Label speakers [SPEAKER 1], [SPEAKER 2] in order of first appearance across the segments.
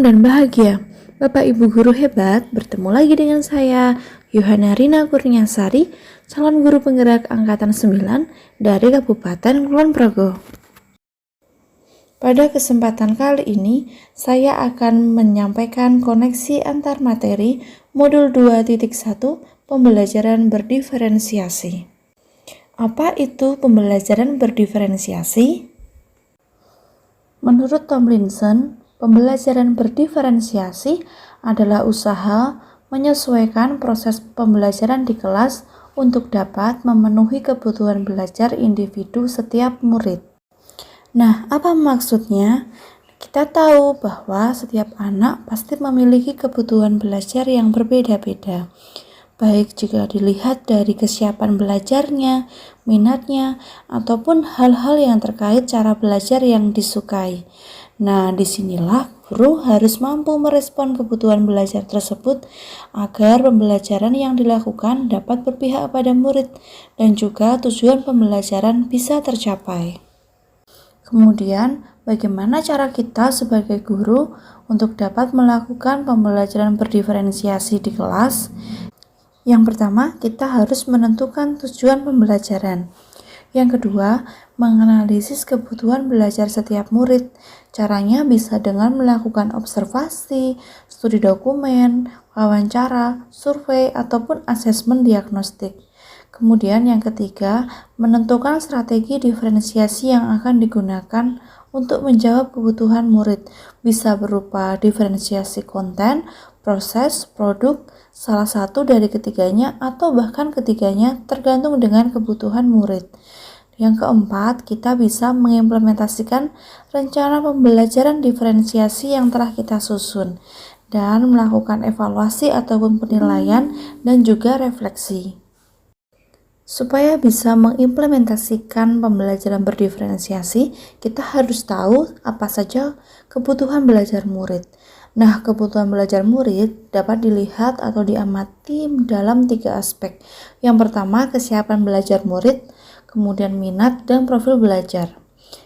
[SPEAKER 1] dan bahagia. Bapak Ibu guru hebat, bertemu lagi dengan saya, Yohana Rina Kurniasari, calon guru penggerak angkatan 9 dari Kabupaten Kulon Progo. Pada kesempatan kali ini, saya akan menyampaikan koneksi antar materi modul 2.1 pembelajaran berdiferensiasi. Apa itu pembelajaran berdiferensiasi? Menurut Tomlinson, pembelajaran berdiferensiasi adalah usaha menyesuaikan proses pembelajaran di kelas untuk dapat memenuhi kebutuhan belajar individu setiap murid. Nah, apa maksudnya? Kita tahu bahwa setiap anak pasti memiliki kebutuhan belajar yang berbeda-beda, baik jika dilihat dari kesiapan belajarnya, minatnya, ataupun hal-hal yang terkait cara belajar yang disukai. Nah, disinilah guru harus mampu merespon kebutuhan belajar tersebut agar pembelajaran yang dilakukan dapat berpihak pada murid dan juga tujuan pembelajaran bisa tercapai. Kemudian, bagaimana cara kita sebagai guru untuk dapat melakukan pembelajaran berdiferensiasi di kelas? Yang pertama, kita harus menentukan tujuan pembelajaran. Yang kedua, menganalisis kebutuhan belajar setiap murid. Caranya bisa dengan melakukan observasi, studi dokumen, wawancara, survei, ataupun asesmen diagnostik. Kemudian yang ketiga, menentukan strategi diferensiasi yang akan digunakan untuk menjawab kebutuhan murid. Bisa berupa diferensiasi konten, proses, produk, salah satu dari ketiganya atau bahkan ketiganya tergantung dengan kebutuhan murid. Yang keempat, kita bisa mengimplementasikan rencana pembelajaran diferensiasi yang telah kita susun dan melakukan evaluasi ataupun penilaian dan juga refleksi. Supaya bisa mengimplementasikan pembelajaran berdiferensiasi, kita harus tahu apa saja kebutuhan belajar murid. Nah, kebutuhan belajar murid dapat dilihat atau diamati dalam 3 aspek. Yang pertama, kesiapan belajar murid, kemudian minat dan profil belajar.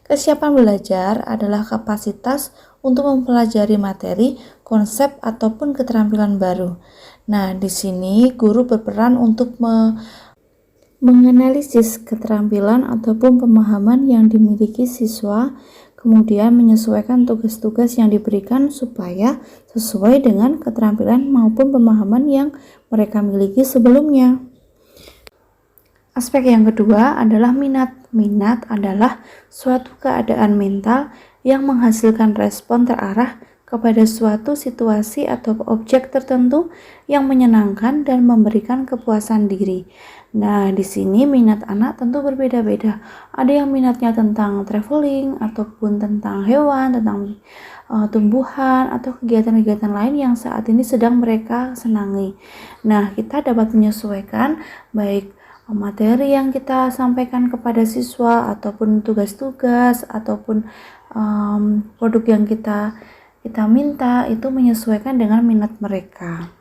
[SPEAKER 1] Kesiapan belajar adalah kapasitas untuk mempelajari materi, konsep, ataupun keterampilan baru. Nah, di sini guru berperan untuk menganalisis keterampilan ataupun pemahaman yang dimiliki siswa, kemudian menyesuaikan tugas-tugas yang diberikan supaya sesuai dengan keterampilan maupun pemahaman yang mereka miliki sebelumnya. Aspek yang kedua adalah minat. Minat adalah suatu keadaan mental yang menghasilkan respon terarah kepada suatu situasi atau objek tertentu yang menyenangkan dan memberikan kepuasan diri. Nah, di sini minat anak tentu berbeda-beda. Ada yang minatnya tentang traveling, ataupun tentang hewan, tentang tumbuhan, atau kegiatan-kegiatan lain yang saat ini sedang mereka senangi. Nah, kita dapat menyesuaikan baik materi yang kita sampaikan kepada siswa, ataupun tugas-tugas, ataupun produk yang kita minta itu menyesuaikan dengan minat mereka.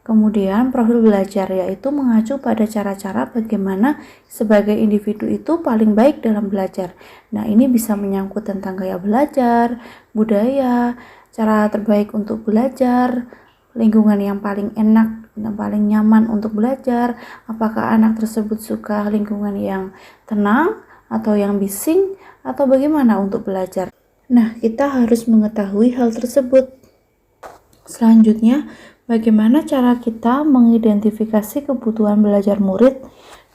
[SPEAKER 1] Kemudian profil belajar yaitu mengacu pada cara-cara bagaimana sebagai individu itu paling baik dalam belajar. Nah, ini bisa menyangkut tentang gaya belajar, budaya, cara terbaik untuk belajar, lingkungan yang paling enak dan paling nyaman untuk belajar, apakah anak tersebut suka lingkungan yang tenang atau yang bising atau bagaimana untuk belajar. Nah, kita harus mengetahui hal tersebut. Selanjutnya, bagaimana cara kita mengidentifikasi kebutuhan belajar murid?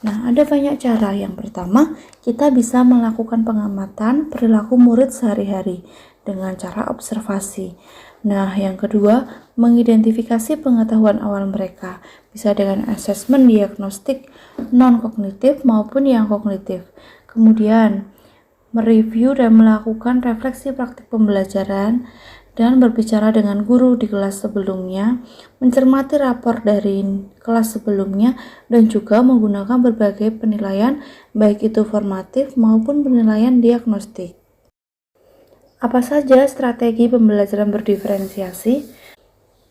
[SPEAKER 1] Nah, ada banyak cara. Yang pertama, kita bisa melakukan pengamatan perilaku murid sehari-hari dengan cara observasi. Nah, yang kedua, mengidentifikasi pengetahuan awal mereka, bisa dengan asesmen diagnostik non-kognitif maupun yang kognitif. Kemudian, mereview dan melakukan refleksi praktik pembelajaran dan berbicara dengan guru di kelas sebelumnya, mencermati rapor dari kelas sebelumnya, dan juga menggunakan berbagai penilaian, baik itu formatif maupun penilaian diagnostik. Apa saja strategi pembelajaran berdiferensiasi?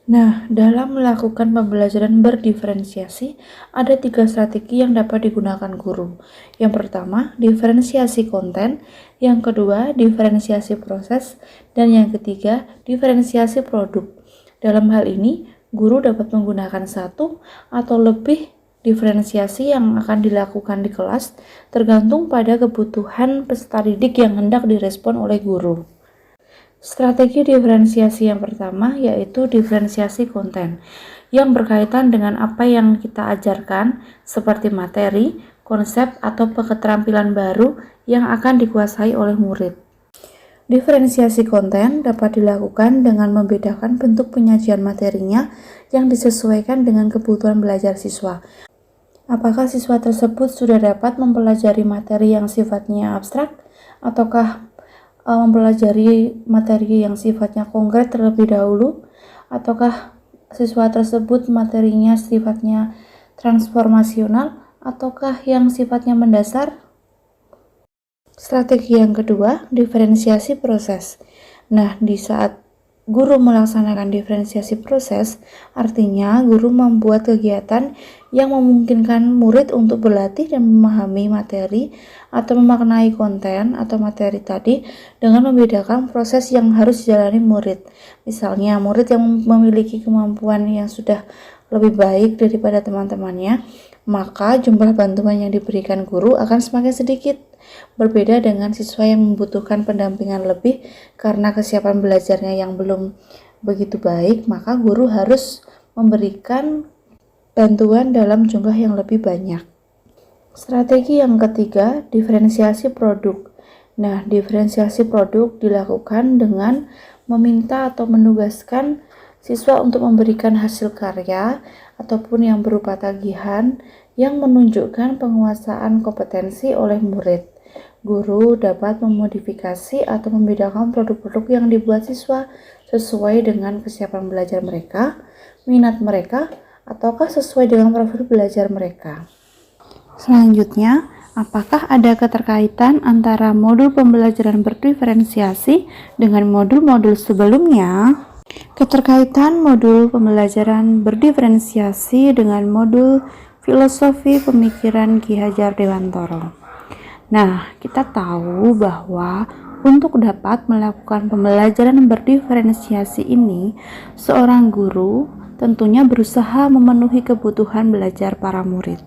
[SPEAKER 1] Nah, dalam melakukan pembelajaran berdiferensiasi, ada 3 strategi yang dapat digunakan guru. Yang pertama, diferensiasi konten. Yang kedua, diferensiasi proses. Dan yang ketiga, diferensiasi produk. Dalam hal ini, guru dapat menggunakan satu atau lebih diferensiasi yang akan dilakukan di kelas, tergantung pada kebutuhan peserta didik yang hendak direspon oleh guru. Strategi diferensiasi yang pertama yaitu diferensiasi konten yang berkaitan dengan apa yang kita ajarkan seperti materi, konsep, atau keterampilan baru yang akan dikuasai oleh murid. Diferensiasi konten dapat dilakukan dengan membedakan bentuk penyajian materinya yang disesuaikan dengan kebutuhan belajar siswa. Apakah siswa tersebut sudah dapat mempelajari materi yang sifatnya abstrak, ataukah mempelajari materi yang sifatnya konkret terlebih dahulu, ataukah siswa tersebut materinya sifatnya transformasional, ataukah yang sifatnya mendasar? Strategi yang kedua, diferensiasi proses. Nah, di saat guru melaksanakan diferensiasi proses, artinya guru membuat kegiatan yang memungkinkan murid untuk berlatih dan memahami materi atau memaknai konten atau materi tadi dengan membedakan proses yang harus dijalani murid. Misalnya, murid yang memiliki kemampuan yang sudah lebih baik daripada teman-temannya, maka jumlah bantuan yang diberikan guru akan semakin sedikit. Berbeda dengan siswa yang membutuhkan pendampingan lebih karena kesiapan belajarnya yang belum begitu baik, maka guru harus memberikan bantuan dalam jumlah yang lebih banyak. Strategi yang ketiga, diferensiasi produk. Nah, diferensiasi produk dilakukan dengan meminta atau menugaskan siswa untuk memberikan hasil karya ataupun yang berupa tagihan yang menunjukkan penguasaan kompetensi oleh murid. Guru dapat memodifikasi atau membedakan produk-produk yang dibuat siswa sesuai dengan kesiapan belajar mereka, minat mereka, ataukah sesuai dengan profil belajar mereka. Selanjutnya, apakah ada keterkaitan antara modul pembelajaran berdiferensiasi dengan modul-modul sebelumnya? Keterkaitan modul pembelajaran berdiferensiasi dengan modul filosofi pemikiran Ki Hajar Dewantara. Nah, kita tahu bahwa untuk dapat melakukan pembelajaran berdiferensiasi ini, seorang guru tentunya berusaha memenuhi kebutuhan belajar para murid.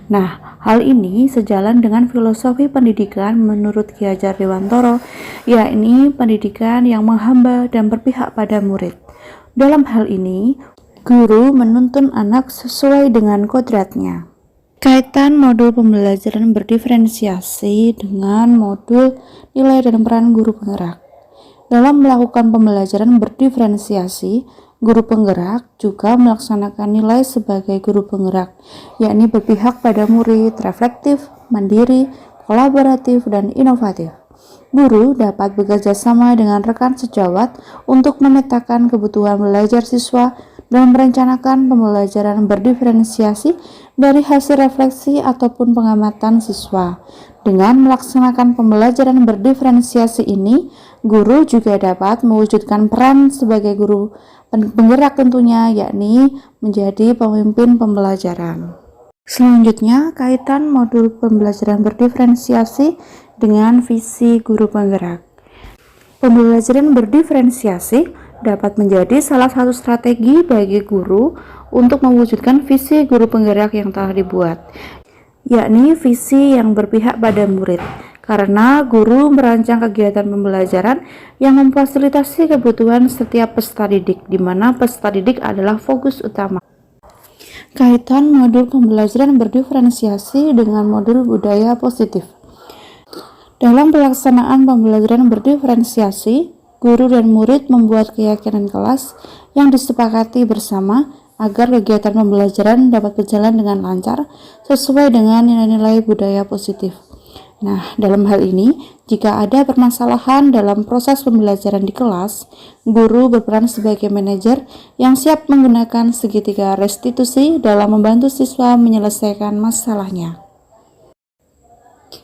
[SPEAKER 1] Nah, hal ini sejalan dengan filosofi pendidikan menurut Ki Hajar Dewantara, yakni pendidikan yang menghamba dan berpihak pada murid. Dalam hal ini, guru menuntun anak sesuai dengan kodratnya. Kaitan modul pembelajaran berdiferensiasi dengan modul nilai dan peran guru penggerak. Dalam melakukan pembelajaran berdiferensiasi, guru penggerak juga melaksanakan nilai sebagai guru penggerak, yakni berpihak pada murid, reflektif, mandiri, kolaboratif, dan inovatif. Guru dapat bekerja sama dengan rekan sejawat untuk memetakan kebutuhan belajar siswa dan merencanakan pembelajaran berdiferensiasi dari hasil refleksi ataupun pengamatan siswa. Dengan melaksanakan pembelajaran berdiferensiasi ini, guru juga dapat mewujudkan peran sebagai guru penggerak tentunya, yakni menjadi pemimpin pembelajaran. Selanjutnya, kaitan modul pembelajaran berdiferensiasi dengan visi guru penggerak. Pembelajaran berdiferensiasi dapat menjadi salah satu strategi bagi guru untuk mewujudkan visi guru penggerak yang telah dibuat, yakni visi yang berpihak pada murid, karena guru merancang kegiatan pembelajaran yang memfasilitasi kebutuhan setiap peserta didik, di mana peserta didik adalah fokus utama. Kaitan modul pembelajaran berdiferensiasi dengan modul budaya positif. Dalam pelaksanaan pembelajaran berdiferensiasi, guru dan murid membuat keyakinan kelas yang disepakati bersama agar kegiatan pembelajaran dapat berjalan dengan lancar sesuai dengan nilai-nilai budaya positif. Nah, dalam hal ini, jika ada permasalahan dalam proses pembelajaran di kelas, guru berperan sebagai manajer yang siap menggunakan segitiga restitusi dalam membantu siswa menyelesaikan masalahnya.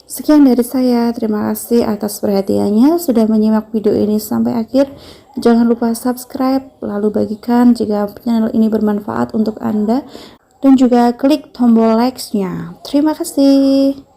[SPEAKER 1] Sekian dari saya, terima kasih atas perhatiannya sudah menyimak video ini sampai akhir. Jangan lupa subscribe, lalu bagikan jika channel ini bermanfaat untuk Anda, dan juga klik tombol like-nya. Terima kasih.